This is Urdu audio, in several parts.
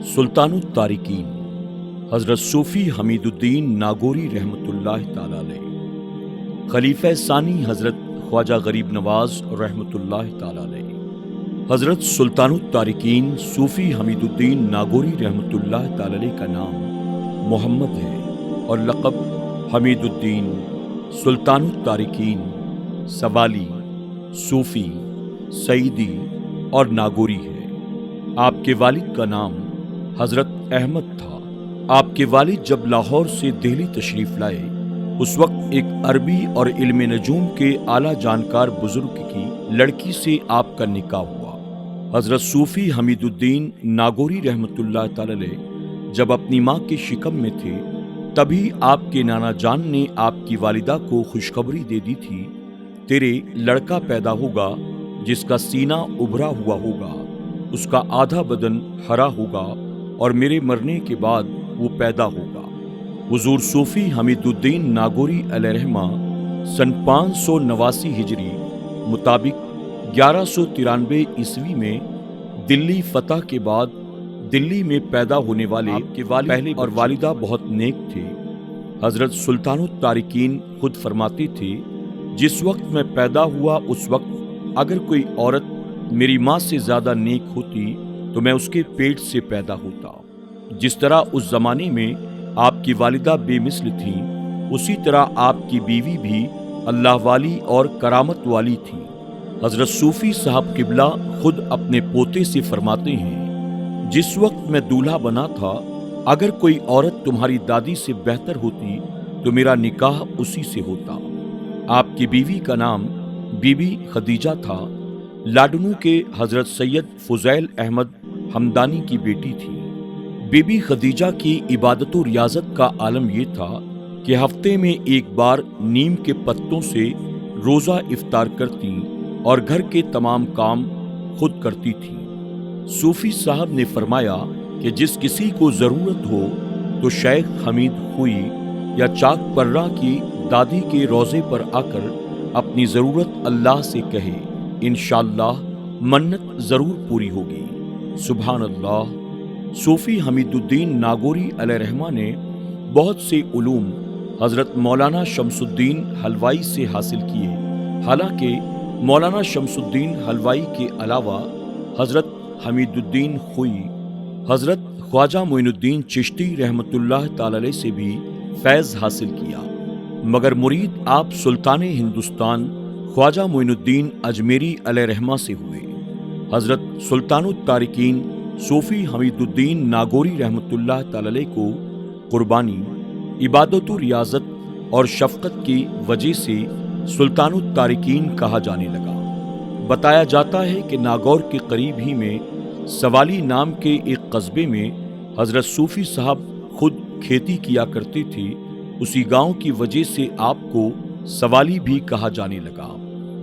سلطان الطارقین حضرت صوفی حمید الدین ناگوری رحمۃ اللہ تعالی علیہ، خلیفہ ثانی حضرت خواجہ غریب نواز رحمۃ اللہ تعالی علیہ۔ حضرت سلطان الطارقین صوفی حمید الدین ناگوری رحمۃ اللہ تعالی علیہ کا نام محمد ہے اور لقب حمید الدین، سلطان الطارقین، سوالی، صوفی، سعیدی اور ناگوری ہے۔ آپ کے والد کا نام حضرت احمد تھا۔ آپ کے والد جب لاہور سے دہلی تشریف لائے، اس وقت ایک عربی اور علم نجوم کے اعلیٰ جانکار بزرگ کی لڑکی سے آپ کا نکاح ہوا۔ حضرت صوفی حمید الدین ناگوری رحمۃ اللہ تعالی علیہ جب اپنی ماں کے شکم میں تھے، تبھی آپ کے نانا جان نے آپ کی والدہ کو خوشخبری دے دی تھی، تیرے لڑکا پیدا ہوگا جس کا سینہ ابھرا ہوا ہوگا، اس کا آدھا بدن ہرا ہوگا اور میرے مرنے کے بعد وہ پیدا ہوگا۔ حضور صوفی حمید الدین ناگوری علیہ رحمہ سن 589 ہجری مطابق 1193 عیسوی میں دلی فتح کے بعد دلی میں پیدا ہونے والے آپ کے والد پہلے اور والدہ بہت نیک تھے۔ حضرت سلطان الطارقین خود فرماتے تھے، جس وقت میں پیدا ہوا اس وقت اگر کوئی عورت میری ماں سے زیادہ نیک ہوتی تو میں اس کے پیٹ سے پیدا ہوتا۔ جس طرح اس زمانے میں آپ کی والدہ بے مثل تھیں، اسی طرح آپ کی بیوی بھی اللہ والی اور کرامت والی تھی۔ حضرت صوفی صاحب قبلہ خود اپنے پوتے سے فرماتے ہیں، جس وقت میں دولہا بنا تھا، اگر کوئی عورت تمہاری دادی سے بہتر ہوتی تو میرا نکاح اسی سے ہوتا۔ آپ کی بیوی کا نام بی بی خدیجہ تھا، لاڈنو کے حضرت سید فضیل احمد ہمدانی کی بیٹی تھی۔ بی بی خدیجہ کی عبادت و ریاضت کا عالم یہ تھا کہ ہفتے میں ایک بار نیم کے پتوں سے روزہ افطار کرتی اور گھر کے تمام کام خود کرتی تھیں۔ صوفی صاحب نے فرمایا کہ جس کسی کو ضرورت ہو تو شیخ حمید خوئی یا چاک پرہ کی دادی کے روضے پر آ کر اپنی ضرورت اللہ سے کہے، انشاءاللہ منت ضرور پوری ہوگی۔ سبحان اللہ۔ صوفی حمید الدین ناگوری علیہ رحمہ نے بہت سے علوم حضرت مولانا شمس الدین حلوائی سے حاصل کیے، حالانکہ مولانا شمس الدین حلوائی کے علاوہ حضرت حمید الدین خوئی، حضرت خواجہ معین الدین چشتی رحمۃ اللہ تعالی علیہ سے بھی فیض حاصل کیا، مگر مرید آپ سلطان ہندوستان خواجہ معین الدین اجمیری علیہ رحمہ سے ہوئے۔ حضرت سلطان الطارقین صوفی حمید الدین ناگوری رحمۃ اللہ تعالی علیہ کو قربانی، عبادت و ریاضت اور شفقت کی وجہ سے سلطان الطارقین کہا جانے لگا۔ بتایا جاتا ہے کہ ناگور کے قریب ہی میں سوالی نام کے ایک قصبے میں حضرت صوفی صاحب خود کھیتی کیا کرتے تھے، اسی گاؤں کی وجہ سے آپ کو سوالی بھی کہا جانے لگا۔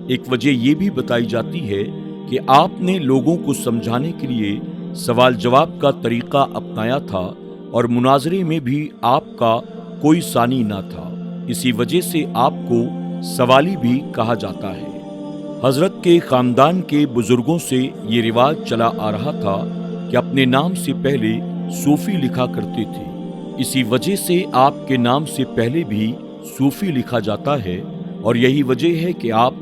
ایک وجہ یہ بھی بتائی جاتی ہے کہ آپ نے لوگوں کو سمجھانے کے لیے سوال جواب کا طریقہ اپنایا تھا اور مناظرے میں بھی آپ کا کوئی ثانی نہ تھا، اسی وجہ سے آپ کو سوالی بھی کہا جاتا ہے۔ حضرت کے خاندان کے بزرگوں سے یہ رواج چلا آ رہا تھا کہ اپنے نام سے پہلے صوفی لکھا کرتے تھے، اسی وجہ سے آپ کے نام سے پہلے بھی صوفی لکھا جاتا ہے اور یہی وجہ ہے کہ آپ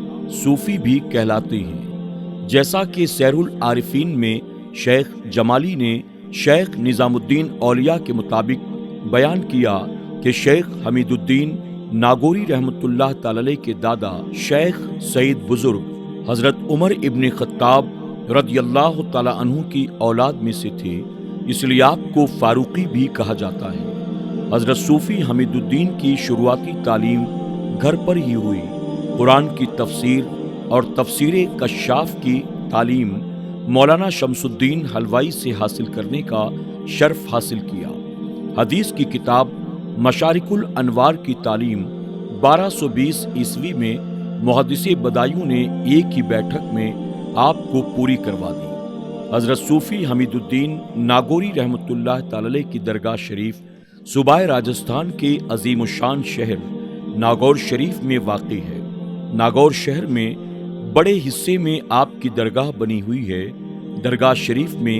صوفی بھی کہلاتے ہیں۔ جیسا کہ سیر العارفین میں شیخ جمالی نے شیخ نظام الدین اولیاء کے مطابق بیان کیا کہ شیخ حمید الدین ناگوری رحمۃ اللہ تعالی علیہ کے دادا شیخ سعید بزرگ حضرت عمر ابن خطاب رضی اللہ تعالی عنہ کی اولاد میں سے تھے، اس لیے آپ کو فاروقی بھی کہا جاتا ہے۔ حضرت صوفی حمید الدین کی شروعاتی تعلیم گھر پر ہی ہوئی۔ قرآن کی تفسیر اور تفسیر کشاف کی تعلیم مولانا شمس الدین حلوائی سے حاصل کرنے کا شرف حاصل کیا۔ حدیث کی کتاب مشارق الانوار کی تعلیم 1220 عیسوی میں محدث بدایوں نے ایک ہی بیٹھک میں آپ کو پوری کروا دی۔ حضرت صوفی حمید الدین ناگوری رحمۃ اللہ تعالی علیہ کی درگاہ شریف صوبہ راجستھان کے عظیم الشان شہر ناگور شریف میں واقع ہے۔ ناگور شہر میں بڑے حصے میں آپ کی درگاہ بنی ہوئی ہے۔ درگاہ شریف میں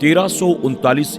1339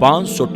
500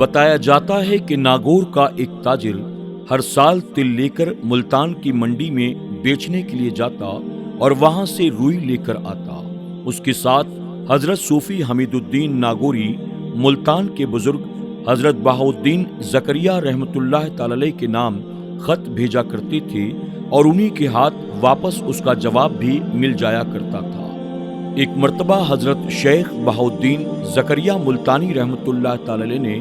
بتایا جاتا ہے کہ ناگور کا ایک تاجر ہر سال تل لے کر ملتان کی منڈی میں بیچنے کے لیے جاتا اور وہاں سے روئی لے کر آتا۔ اس کے ساتھ حضرت صوفی حمید الدین ناگوری ملتان کے بزرگ حضرت بہاؤالدین زکریا رحمۃ اللہ تعالی علیہ کے نام خط بھیجا کرتے تھے اور انہی کے ہاتھ واپس اس کا جواب بھی مل جایا کرتا تھا۔ ایک مرتبہ حضرت شیخ بہاؤالدین زکریا ملتانی رحمۃ اللہ تعالی علیہ نے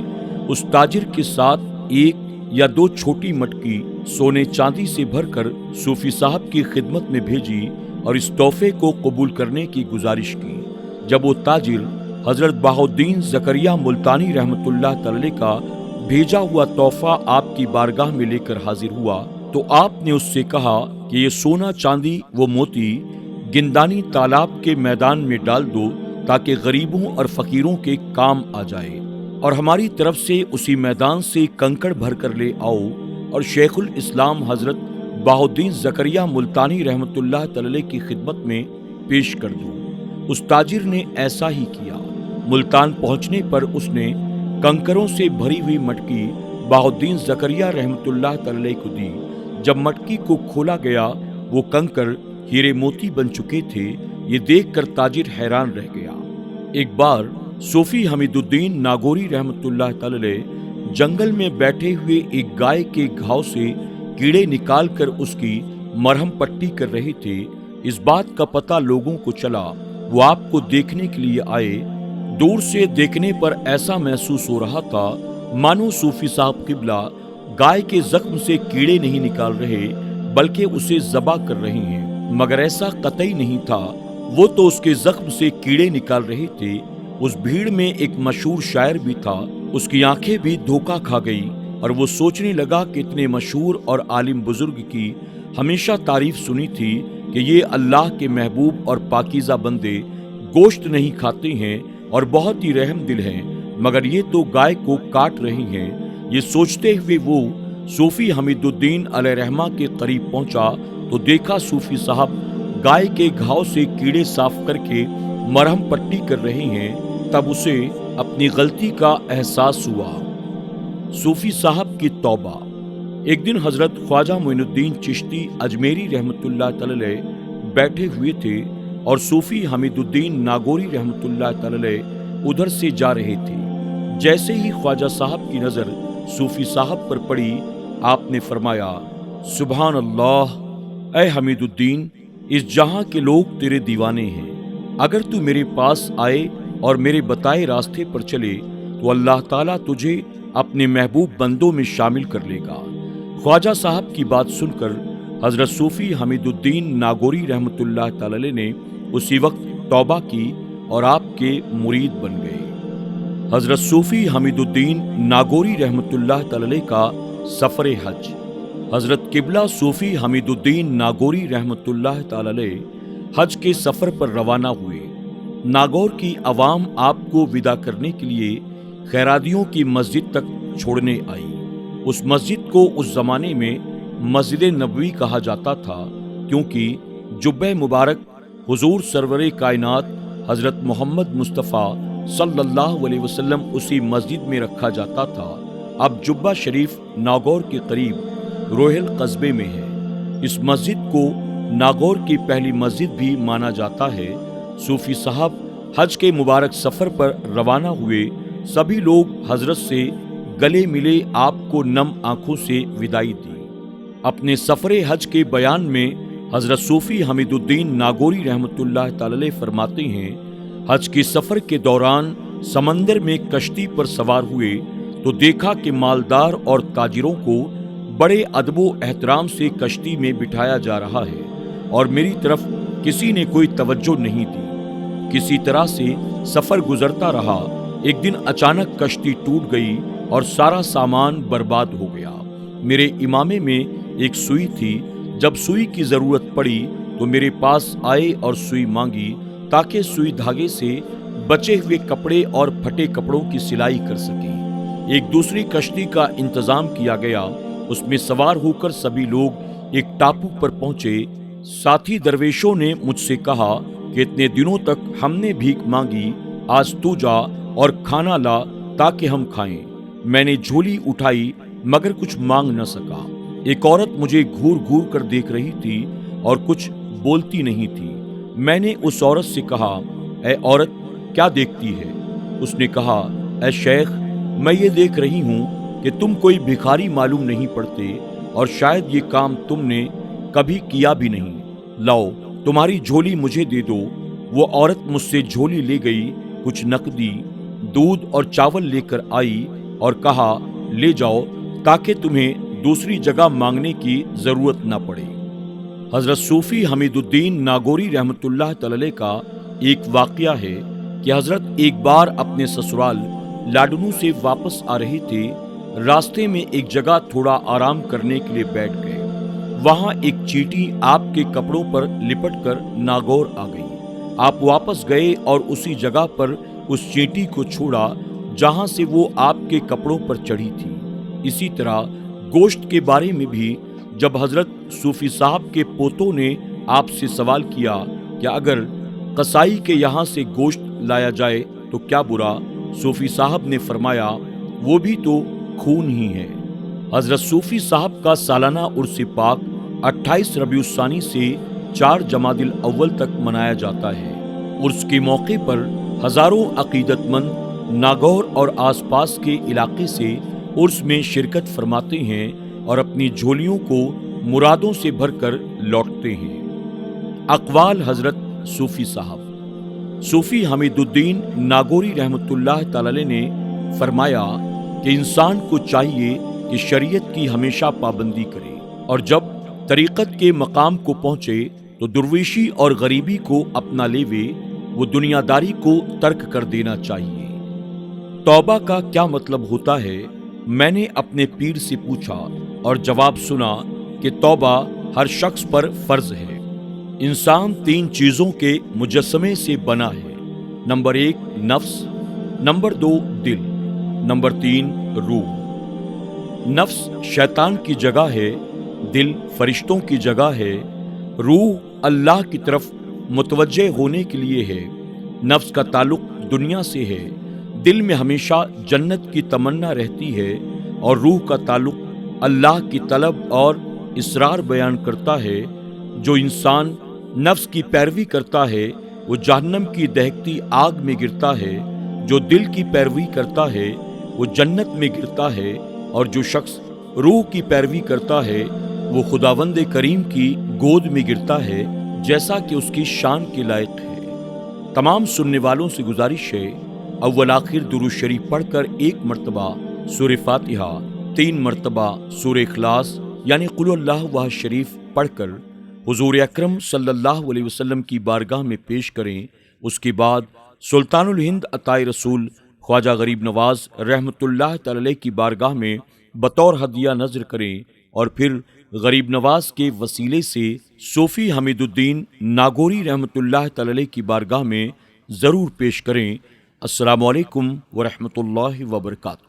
اس تاجر کے ساتھ 1 یا 2 چھوٹی مٹکی سونے چاندی سے بھر کر صوفی صاحب کی خدمت میں بھیجی اور اس تحفے کو قبول کرنے کی گزارش کی۔ جب وہ تاجر حضرت بہاؤالدین زکریا ملتانی رحمۃ اللہ تعالی علیہ کا بھیجا ہوا تحفہ آپ کی بارگاہ میں لے کر حاضر ہوا تو آپ نے اس سے کہا کہ یہ سونا چاندی و موتی گندانی تالاب کے میدان میں ڈال دو تاکہ غریبوں اور فقیروں کے کام آ جائے، اور ہماری طرف سے اسی میدان سے کنکڑ بھر کر لے آؤ اور شیخ الاسلام حضرت بہاؤالدین زکریا ملتانی رحمۃ اللہ تعالی علیہ کی خدمت میں پیش کر دو۔ اس تاجر نے ایسا ہی کیا۔ ملتان پہنچنے پر اس نے کنکروں سے بھری ہوئی مٹکی بہاؤالدین زکریا رحمۃ اللہ تعالی علیہ کو دی۔ جب مٹکی کو کھولا گیا وہ کنکر ہیرے موتی بن چکے تھے۔ یہ دیکھ کر تاجر حیران رہ گیا۔ ایک بار صوفی حمید الدین ناگوری رحمۃ اللہ تعالی علیہ جنگل میں بیٹھے ہوئے ایک گائے کے گھاؤ سے کیڑے نکال کر اس کی مرہم پٹی کر رہے تھے۔ اس بات کا پتہ لوگوں کو چلا، وہ آپ کو دیکھنے کے لیے آئے۔ دور سے دیکھنے پر ایسا محسوس ہو رہا تھا مانو صوفی صاحب قبلہ گائے کے زخم سے کیڑے نہیں نکال رہے بلکہ اسے ذبح کر رہے ہیں، مگر ایسا قطعی نہیں تھا، وہ تو اس کے زخم سے کیڑے نکال رہے تھے۔ اس بھیڑ میں ایک مشہور شاعر بھی تھا، اس کی آنکھیں بھی دھوکہ کھا گئی اور وہ سوچنے لگا کہ اتنے مشہور اور عالم بزرگ کی ہمیشہ تعریف سنی تھی کہ یہ اللہ کے محبوب اور پاکیزہ بندے گوشت نہیں کھاتے ہیں اور بہت ہی رحم دل ہیں، مگر یہ تو گائے کو کاٹ رہی ہیں۔ یہ سوچتے ہوئے وہ صوفی حمید الدین علیہ رحمہ کے قریب پہنچا تو دیکھا صوفی صاحب گائے کے گھاؤ سے کیڑے صاف کر کے مرہم پٹی کر رہے ہیں۔ تب اسے اپنی غلطی کا احساس ہوا۔ صوفی صاحب کی توبہ۔ ایک دن حضرت خواجہ معین الدین چشتی اجمیری رحمۃ اللہ تعالی علیہ بیٹھے ہوئے تھے اور صوفی حمید الدین ناگوری رحمۃ اللہ تعالی علیہ ادھر سے جا رہے تھے۔ جیسے ہی خواجہ صاحب کی نظر صوفی صاحب پر پڑی، آپ نے فرمایا، سبحان اللہ، اے حمید الدین، اس جہاں کے لوگ تیرے دیوانے ہیں۔ اگر تو میرے پاس آئے اور میرے بتائے راستے پر چلے تو اللہ تعالیٰ تجھے اپنے محبوب بندوں میں شامل کر لے گا۔ خواجہ صاحب کی بات سن کر حضرت صوفی حمید الدین ناگوری رحمۃ اللہ تعالی علیہ نے اسی وقت توبہ کی اور آپ کے مرید بن گئے۔ حضرت صوفی حمید الدین ناگوری رحمۃ اللہ تعالی علیہ کا سفر حج۔ حضرت قبلہ صوفی حمید الدین ناگوری رحمۃ اللہ تعالی علیہ حج کے سفر پر روانہ ہوئے۔ ناگور کی عوام آپ کو وداع کرنے کے لیے خیرادیوں کی مسجد تک چھوڑنے آئی۔ اس مسجد کو اس زمانے میں مسجد نبوی کہا جاتا تھا، کیونکہ جبہ مبارک حضور سرور کائنات حضرت محمد مصطفیٰ صلی اللہ علیہ وسلم اسی مسجد میں رکھا جاتا تھا۔ اب جبہ شریف ناگور کے قریب روہل قصبے میں ہے۔ اس مسجد کو ناگور کی پہلی مسجد بھی مانا جاتا ہے۔ صوفی صاحب حج کے مبارک سفر پر روانہ ہوئے۔ سبھی لوگ حضرت سے گلے ملے، آپ کو نم آنکھوں سے وداعی دی۔ اپنے سفر حج کے بیان میں حضرت صوفی حمید الدین ناگوری رحمۃ اللہ تعالی علیہ فرماتے ہیں، حج کے سفر کے دوران سمندر میں کشتی پر سوار ہوئے تو دیکھا کہ مالدار اور تاجروں کو بڑے ادب و احترام سے کشتی میں بٹھایا جا رہا ہے اور میری طرف کسی نے کوئی توجہ نہیں دی۔ کسی طرح سے سفر گزرتا رہا۔ ایک دن اچانک کشتی ٹوٹ گئی اور سارا سامان برباد ہو گیا۔ میرے امامے میں ایک سوئی تھی، جب سوئی کی ضرورت پڑی تو میرے پاس آئے اور سوئی مانگی تاکہ سوئی دھاگے سے بچے ہوئے کپڑے اور پھٹے کپڑوں کی سلائی کر سکیں۔ ایک دوسری کشتی کا انتظام کیا گیا، اس میں سوار ہو کر سبھی لوگ ایک ٹاپو پر پہنچے۔ ساتھی درویشوں نے مجھ سے کہا کہ اتنے دنوں تک ہم نے بھیک مانگی، آج تو جا اور کھانا لا تاکہ ہم کھائیں۔ میں نے جھولی اٹھائی مگر کچھ مانگ نہ سکا۔ ایک عورت مجھے گھور گھور کر دیکھ رہی تھی اور کچھ بولتی نہیں تھی۔ میں نے اس عورت سے کہا، اے عورت، کیا دیکھتی ہے؟ اس نے کہا، اے شیخ، میں یہ دیکھ رہی ہوں کہ تم کوئی بھکاری معلوم نہیں پڑتے اور شاید یہ کام تم نے کبھی کیا بھی نہیں۔ لاؤ تمہاری جھولی مجھے دے دو۔ وہ عورت مجھ سے جھولی لے گئی، کچھ نقدی، دودھ اور چاول لے کر آئی اور کہا، لے جاؤ تاکہ تمہیں دوسری جگہ مانگنے کی ضرورت نہ پڑے۔ حضرت صوفی حمید الدین ناگوری رحمۃ اللہ تعالی کا ایک واقعہ ہے کہ حضرت ایک بار اپنے سسرال لاڈنو سے واپس آ رہے تھے۔ راستے میں ایک جگہ تھوڑا آرام کرنے کے لیے بیٹھ گئے۔ وہاں ایک چیٹی آپ کے کپڑوں پر لپٹ کر ناگور آ گئی۔ آپ واپس گئے اور اسی جگہ پر اس چیٹی کو چھوڑا جہاں سے وہ آپ کے کپڑوں پر چڑھی تھی۔ اسی طرح گوشت کے بارے میں بھی جب حضرت صوفی صاحب کے پوتوں نے آپ سے سوال کیا کہ اگر قصائی کے یہاں سے گوشت لایا جائے تو کیا برا، صوفی صاحب نے فرمایا، وہ بھی تو خون ہی ہے۔ حضرت صوفی صاحب کا سالانہ عرس پاک 28 ربیع الثانی سے 4 جمادی الاول تک منایا جاتا ہے۔ عرس کے موقع پر ہزاروں عقیدت مند ناگور اور آس پاس کے علاقے سے عرس میں شرکت فرماتے ہیں اور اپنی جھولیوں کو مرادوں سے بھر کر لوٹتے ہیں۔ اقوال حضرت صوفی صاحب۔ صوفی حمید الدین ناگوری رحمۃ اللہ تعالی نے فرمایا کہ انسان کو چاہیے کہ شریعت کی ہمیشہ پابندی کرے اور جب طریقت کے مقام کو پہنچے تو درویشی اور غریبی کو اپنا لیوے، وہ دنیا داری کو ترک کر دینا چاہیے۔ توبہ کا کیا مطلب ہوتا ہے؟ میں نے اپنے پیر سے پوچھا اور جواب سنا کہ توبہ ہر شخص پر فرض ہے۔ انسان 3 چیزوں کے مجسمے سے بنا ہے۔ نمبر 1 نفس، نمبر 2 دل، نمبر 3 روح۔ نفس شیطان کی جگہ ہے، دل فرشتوں کی جگہ ہے، روح اللہ کی طرف متوجہ ہونے کے لیے ہے۔ نفس کا تعلق دنیا سے ہے، دل میں ہمیشہ جنت کی تمنا رہتی ہے، اور روح کا تعلق اللہ کی طلب اور اصرار بیان کرتا ہے۔ جو انسان نفس کی پیروی کرتا ہے وہ جہنم کی دہکتی آگ میں گرتا ہے، جو دل کی پیروی کرتا ہے وہ جنت میں گرتا ہے، اور جو شخص روح کی پیروی کرتا ہے وہ خداوند کریم کی گود میں گرتا ہے، جیسا کہ اس کی شان کے لائق ہے۔ تمام سننے والوں سے گزارش ہے، اول آخر درود شریف پڑھ کر 1 مرتبہ سورہ فاتحہ، 3 مرتبہ سورہ اخلاص یعنی قل اللہ احد شریف پڑھ کر حضور اکرم صلی اللہ علیہ وسلم کی بارگاہ میں پیش کریں۔ اس کے بعد سلطان الہند عطائے رسول خواجہ غریب نواز رحمۃ اللہ تعالی کی بارگاہ میں بطور ہدیہ نذر کریں، اور پھر غریب نواز کے وسیلے سے صوفی حمید الدین ناگوری رحمۃ اللہ تعالی کی بارگاہ میں ضرور پیش کریں۔ السلام علیکم ورحمۃ اللہ وبرکاتہ۔